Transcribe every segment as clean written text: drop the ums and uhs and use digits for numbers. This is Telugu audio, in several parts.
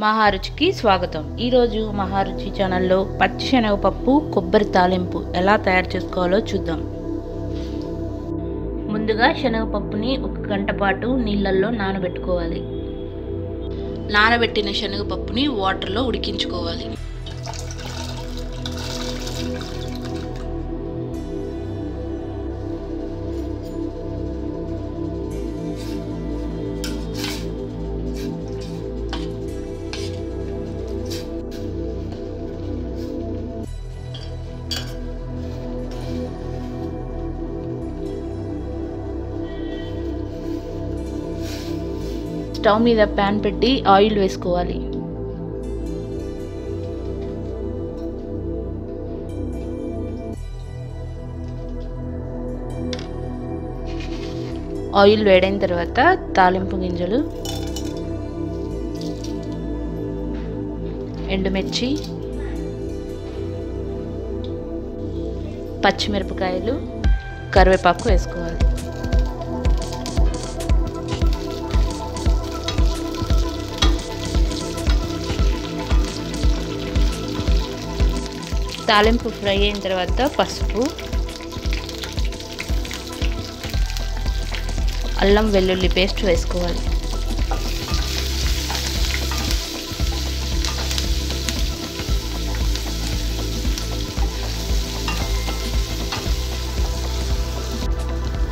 మహారుచికి స్వాగతం. ఈరోజు మహారుచి ఛానల్లో పచ్చి శనగపప్పు కొబ్బరి తాలింపు ఎలా తయారు చేసుకోవాలో చూద్దాం. ముందుగా శనగపప్పుని 1 గంట పాటు నీళ్ళల్లో నానబెట్టుకోవాలి. నానబెట్టిన శనగపప్పుని వాటర్లో ఉడికించుకోవాలి. స్టవ్ మీద ప్యాన్ పెట్టి ఆయిల్ వేసుకోవాలి. ఆయిల్ వేడైన తర్వాత తాలింపు గింజలు, ఎండుమిర్చి, పచ్చిమిరపకాయలు, కరివేపాకు వేసుకోవాలి. తాలింపు ఫ్రై అయిన తర్వాత పసుపు, అల్లం వెల్లుల్లి పేస్ట్ వేసుకోవాలి.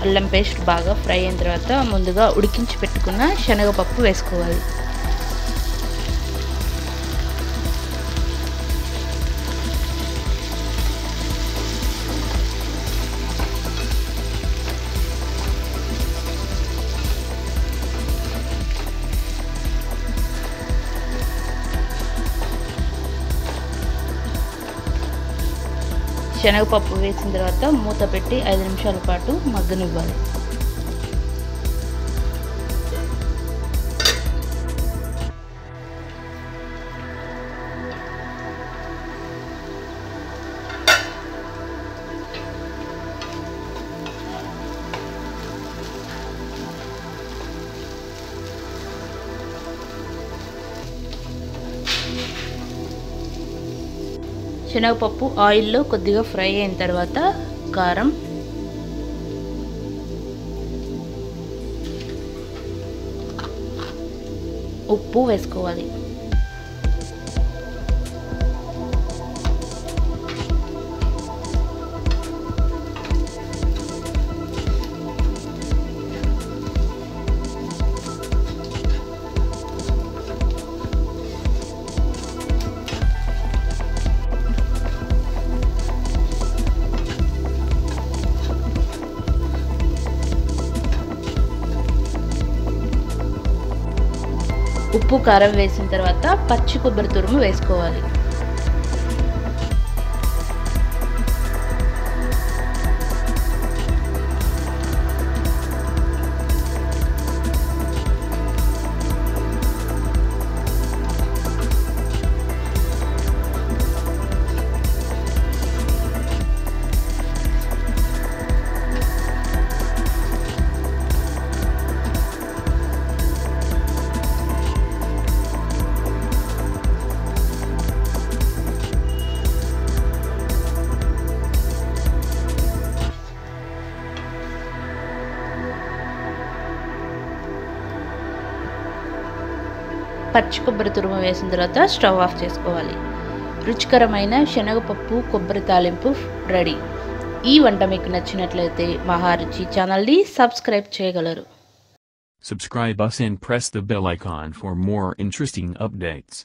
అల్లం పేస్ట్ బాగా ఫ్రై అయిన తర్వాత ముందుగా ఉడికించి పెట్టుకున్న శనగపప్పు వేసుకోవాలి. శనగపప్పు వేసిన తర్వాత మూత పెట్టి 5 నిమిషాల పాటు మగ్గనివ్వాలి. శనగపప్పు ఆయిల్లో కొద్దిగా ఫ్రై అయిన తర్వాత కారం, ఉప్పు వేసుకోవాలి. ఉప్పు కారం వేసిన తర్వాత పచ్చి కొబ్బరి తురుము వేసుకోవాలి. పచ్చి కొబ్బరి తురుము వేసిన తర్వాత స్టవ్ ఆఫ్ చేసుకోవాలి. రుచికరమైన శనగపప్పు కొబ్బరి తాలింపు రెడీ. ఈ వంట మీకు నచ్చినట్లయితే మహారుచి ఛానల్ని సబ్స్క్రైబ్ చేయగలరు. Subscribe us and press the bell icon for more interesting updates.